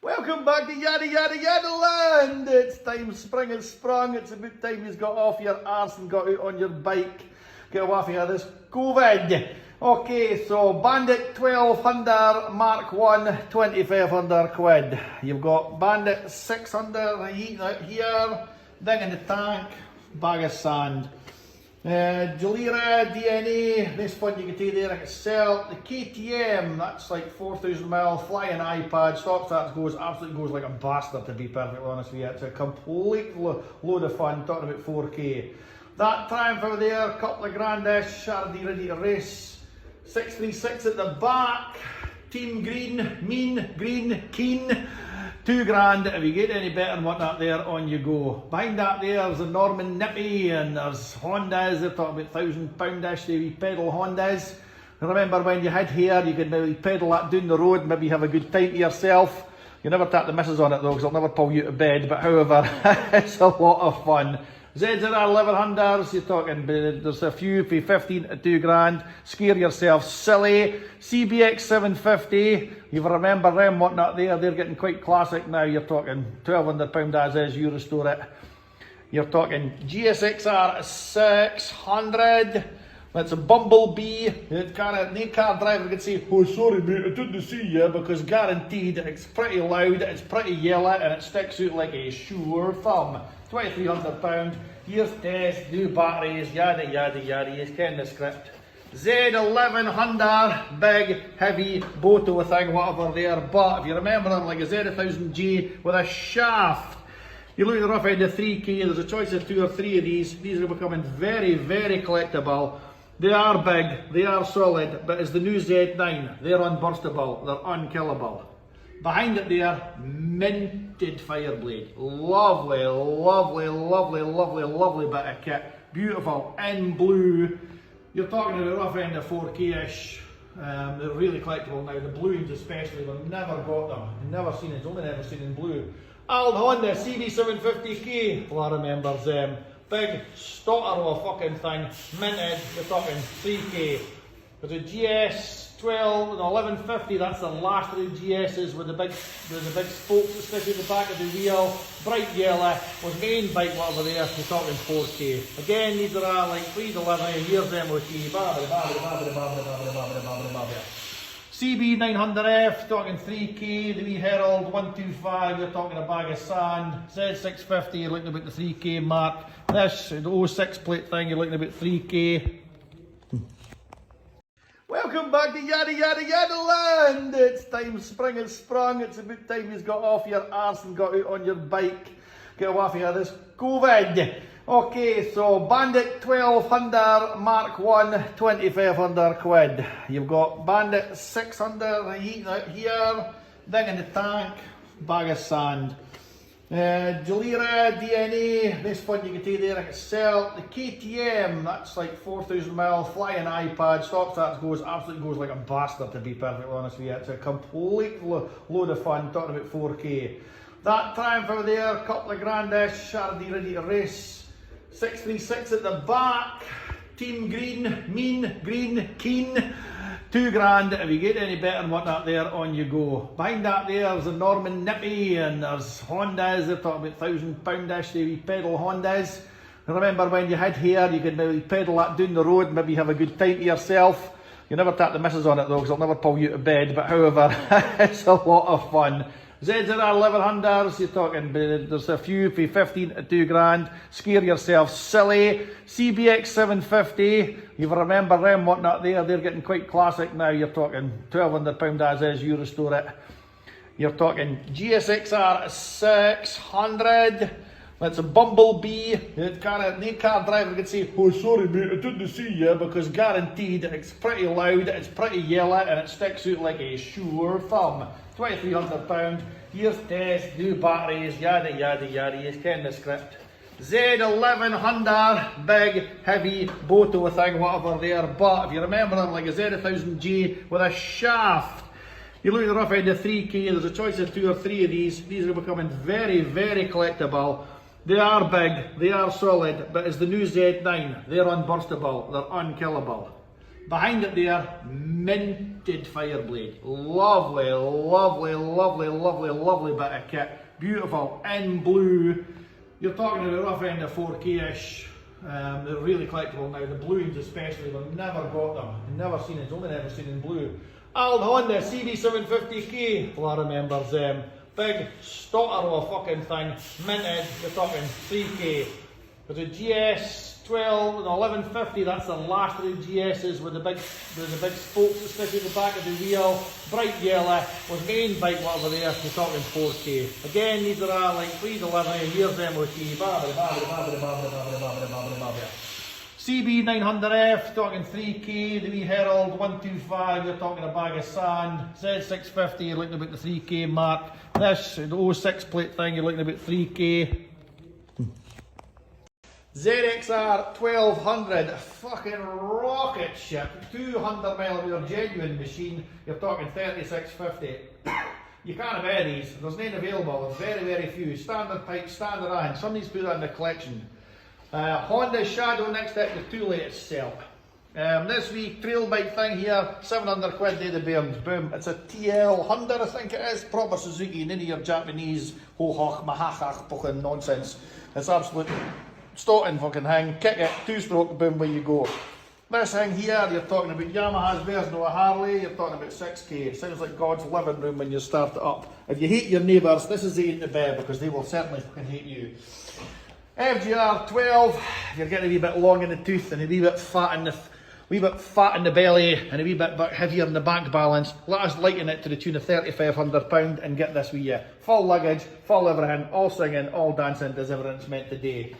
Welcome back to Yada Yada Yada Land. It's time, spring has sprung. It's about time you've got off your arse and got out on your bike. Get away from here, this COVID. Okay, so Bandit 1200 Mark 1, 2500 quid. You've got Bandit 600 heating out here, thing in the tank, bag of sand. Jalira DNA, this one you can take there and get sell. The KTM, that's like 4,000 mile flying iPad, stop start goes, absolutely goes like a bastard to be perfectly honest with you. It's a complete load of fun, talking about 4K. That Triumph over there, couple of grandish, already ready to race. 636 at the back, team green, mean, green, keen. 2 grand, if you get any better than what that there, on you go. Behind that there's a Norman Nippy and there's Hondas, they're talking about £1,000-ish, they pedal Hondas. And remember when you head here, you can maybe pedal that down the road, maybe have a good time to yourself. You never tap the missus on it though, because it'll never pull you to bed, but however, it's a lot of fun. ZZR 1100s, you're talking, there's a few for 15 to 2 grand. Scare yourself silly. CBX 750, you remember them, whatnot there, they're getting quite classic now. You're talking £1,200 as is, you restore it. You're talking GSXR 600. That's a Bumblebee. No car driver can say, oh sorry mate, I didn't see you, because guaranteed it's pretty loud, it's pretty yellow, and it sticks out like a sure thumb. £2,300. Here's test, new batteries, yada yada yada. You can the script. Z1100, big, heavy, Boto thing, whatever there. But if you remember them, like a Z1000G with a shaft. You're looking at the rough end of 3K. There's a choice of 2 or 3 of these. These are becoming very, very collectible. They are big, they are solid, but as the new Z9, they're unburstable, they're unkillable. Behind it there, minted Fireblade. Lovely, lovely, lovely, lovely, lovely bit of kit. Beautiful, in blue. You're talking about a rough end of 4K-ish. They're really collectible now. The blue ones especially, we've never got them. Never seen it, only ever seen in blue. Old Honda CB750K, well, I remember them. Big stotter of a fucking thing, minted, you're talking 3K. There's a GS12 and 1150, that's the last of the GS's with the big spokes that stick in the back of the wheel, bright yellow, with main bike whatever there, you're talking 4K. Again, these are like pre-delivery, here's MOT, CB900F, talking 3K, the wee Herald 125, you're talking a bag of sand. Z650, you're looking about the 3K mark. This, the 06 plate thing, you're looking about 3K. Welcome back to Yada Yada Yada Land. It's time, spring has sprung. It's about time you've got off your arse and got out on your bike. Get away from here, this COVID. Okay, so Bandit 1200 Mark 1, 2500 quid. You've got Bandit 600 heating out here, thing in the tank, bag of sand. Jalira DNA, this one you can take there and get sell. The KTM, that's like 4,000 mile flying iPad, stop start goes, absolutely goes like a bastard to be perfectly honest with you. It's a complete load of fun, talking about 4K. That Triumph over there, couple of grandish, already ready to race. 636 at the back, team green, mean, green, keen. 2 grand, if you get any better than what that there, on you go. Behind that there's a Norman Nippy and there's Hondas, they're talking about £1,000-ish, they pedal Hondas. And remember when you head here, you can maybe pedal that down the road, maybe have a good time to yourself. You never tap the missus on it though, because it'll never pull you to bed, but however, it's a lot of fun. ZZR 1100s, you're talking, there's a few for 15 to 2 grand. Scare yourself silly. CBX 750, you remember them, whatnot there, they're getting quite classic now. You're talking £1,200 as is, you restore it. You're talking GSXR 600. That's a Bumblebee. No car driver can say, oh sorry mate, I didn't see you, because guaranteed it's pretty loud, it's pretty yellow, and it sticks out like a sure thumb. £2,300. Here's test, new batteries, yada yada yada. You can the script. Z1100, big, heavy, Boto thing, whatever there. But if you remember them, like a Z1000G with a shaft. You're looking at the rough end of 3K. There's a choice of 2 or 3 of these. These are becoming very, very collectible. They are big, they are solid, but as the new Z9, they're unburstable, they're unkillable. Behind it there, minted Fireblade. Lovely, lovely, lovely, lovely, lovely bit of kit. Beautiful, in blue. You're talking about rough end of 4K-ish. They're really collectible now. The blue ones especially, we've never got them. Never seen it, it's only ever seen in blue. Old Honda CB750K, well, I remembers them. Big stotter of a fucking thing, minted, you're talking 3K. There's a GS12 and 1150, that's the last of the GS's with the big spokes that stick at the back of the wheel. Bright yellow, was main bike over there, you're talking 4K. Again, these are like 311, years MOT, CB900F, talking 3K, the wee Herald 125, you're talking a bag of sand. Z650, you're looking about the 3K mark. This, the 06 plate thing, you're looking about 3K. ZXR 1200, fucking rocket ship, 200mm genuine machine, you're talking 3650. You can't buy these, there's none available, there's very few. Standard pipe, standard iron, somebody's put that in the collection. Honda Shadow next to it, the two latest sell. This wee trail bike thing here, 700 quid day the bairns, boom. It's a TL100 I think it is, proper Suzuki, none of your Japanese ho-hoch, mahachach fucking nonsense. It's absolute starting fucking thing, kick it, 2-stroke, boom, where you go. This thing here, you're talking about Yamaha's version of a Harley, you're talking about 6K. It sounds like God's living room when you start it up. If you hate your neighbours, this is the ain't the bed because they will certainly fucking hate you. FGR 12, if you're getting a wee bit long in the tooth and a wee bit fat in the belly and a wee bit heavier in the bank balance, let us lighten it to the tune of £3,500 and get this with you. Full luggage, full everything, all singing, all dancing, does everything it's meant to do.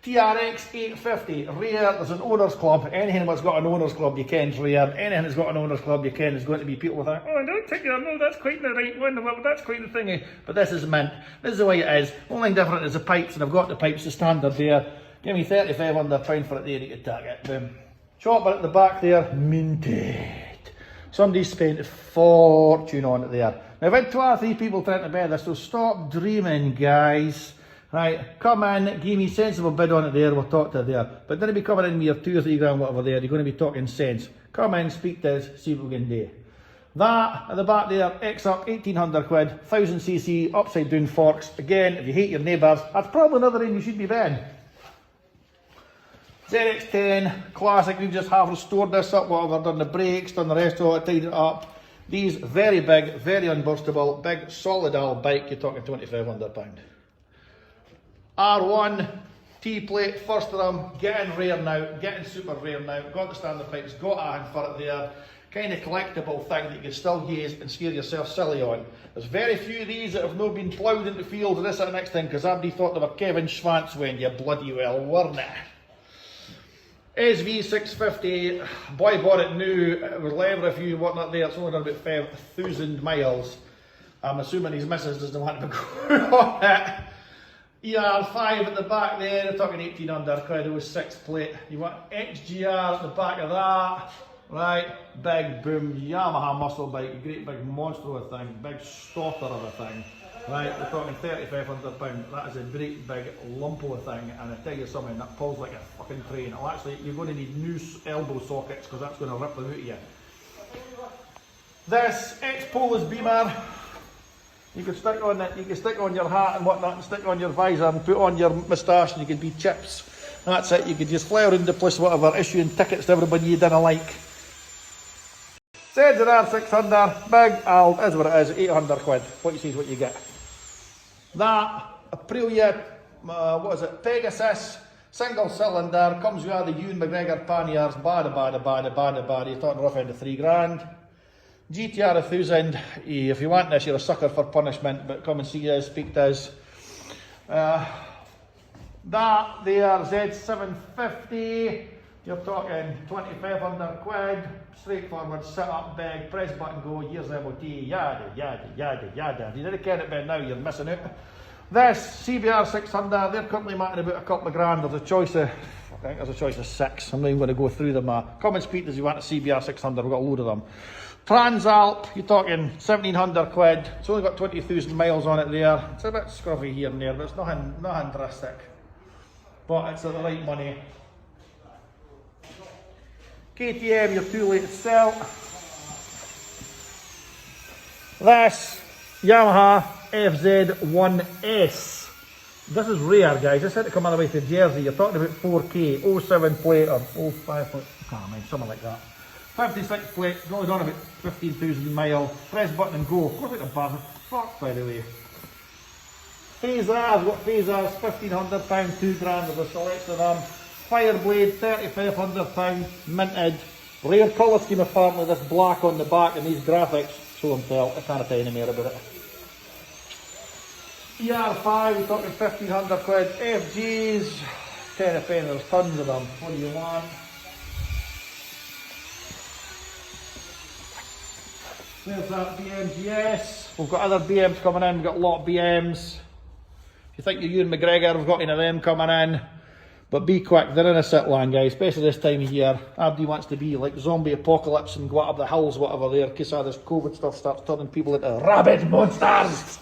TRX 850, rare, there's an owners club. Anything that's got an owners club you can is rare. Anything that's got an owners club you can is going to be people with that, oh, I don't think no, that's quite the right one, that's quite the thingy. But this is mint, this is the way it is. Only thing different is the pipes, and I've got the pipes, the standard there. Give me £3,500 for it there, you can tag it, boom. Chopper at the back there, minted. Somebody spent a fortune on it there. Now I've had 2 or 3 people trying to buy this, so stop dreaming, guys. Right, come in, give me sensible bid on it there, we'll talk to it there. But don't be coming in with your 2 or 3 grand whatever there, you're going to be talking sense. Come in, speak to us, see what we can do. That, at the back there, X-Up, 1800 quid, 1000cc, upside down forks. Again, if you hate your neighbours, that's probably another thing you should be buying. ZX10, classic, we've just half restored this up, whatever, done the brakes, done the rest of it, tidied it up. These, very big, very unburstable, big, solid old bike, you're talking £2,500. R1, T-plate, first of them, getting rare now, getting super rare now, got the standard pipes, got a hand for it there, kind of collectible thing that you can still gaze and scare yourself silly on. There's very few of these that have not been ploughed into fields, and this is the next thing, because everybody thought they were Kevin Schwantz when you bloody well weren't it. SV650, boy bought it new, it was live review, whatnot there, it's only done about 5,000 miles. I'm assuming his missus doesn't want to go on it. ER5 at the back there, they're talking 1800 quid, it was 6 plate. You want XGR at the back of that, right? Big boom, Yamaha muscle bike, a great big monster of a thing, big stopper of a thing. Right, we're talking £3,500, that is a great big lump of a thing, and I tell you something, that pulls like a fucking train. Well, actually, you're going to need new elbow sockets, because that's going to rip them out of you. This ex-Polish Beamer, you can stick on it, you can stick on your hat and whatnot, and stick on your visor and put on your moustache and you can be chips. That's it, you could just fly around the place, whatever, issuing tickets to everybody you didn't like. ZR 600, big, old, is what it is, 800 quid. What you see is what you get. That, Aprilia, what is it, Pegasus, single cylinder, comes with all the Ewan McGregor panniers, bada, you're talking rough end of 3 grand. GTR 1000, if you want this, you're a sucker for punishment, but come and see us, speak to us. That there, Z750, you're talking 2,500 quid, straightforward, sit up, big, press button, go, years MOT, yada. If you didn't care it by now, you're missing out. This, CBR 600, they're currently making about a couple of grand. There's a choice of, I think there's a choice of 6. I'm not even going to go through them. Come and speak to us if you want a CBR 600, we've got a load of them. Transalp, you're talking 1,700 quid. It's only got 20,000 miles on it there. It's a bit scruffy here and there, but it's nothing drastic. But it's at the right money. KTM, you're too late to sell. This Yamaha FZ1S. This is rare, guys. This had to come all the way to Jersey. You're talking about 4K, 07 plate or 05 plate, I can't remember, something like that. 56 plate, only done about 15,000 miles. Press button and go. Of course, like a buzzer. Fuck, by the way. Phaser, I've got phasers, £1,500, £2 grand of a selection of them. Fireblade, £3,500, minted. Rare colour scheme apparently, this black on the back and these graphics. Show and tell, I can't tell you any more about it. ER5, we're talking 1,500 quid. FGs, 10 a penny, there's tons of them. What do you want? There's that BMGS. We've got other BMs coming in, we've got a lot of BMs. If you think you're Ewan McGregor, we've got any of them coming in. But be quick, they're in a sit line, guys, especially this time of year. Everybody wants to be like zombie apocalypse and go up the hills, whatever there, in case all this COVID stuff starts turning people into rabid monsters.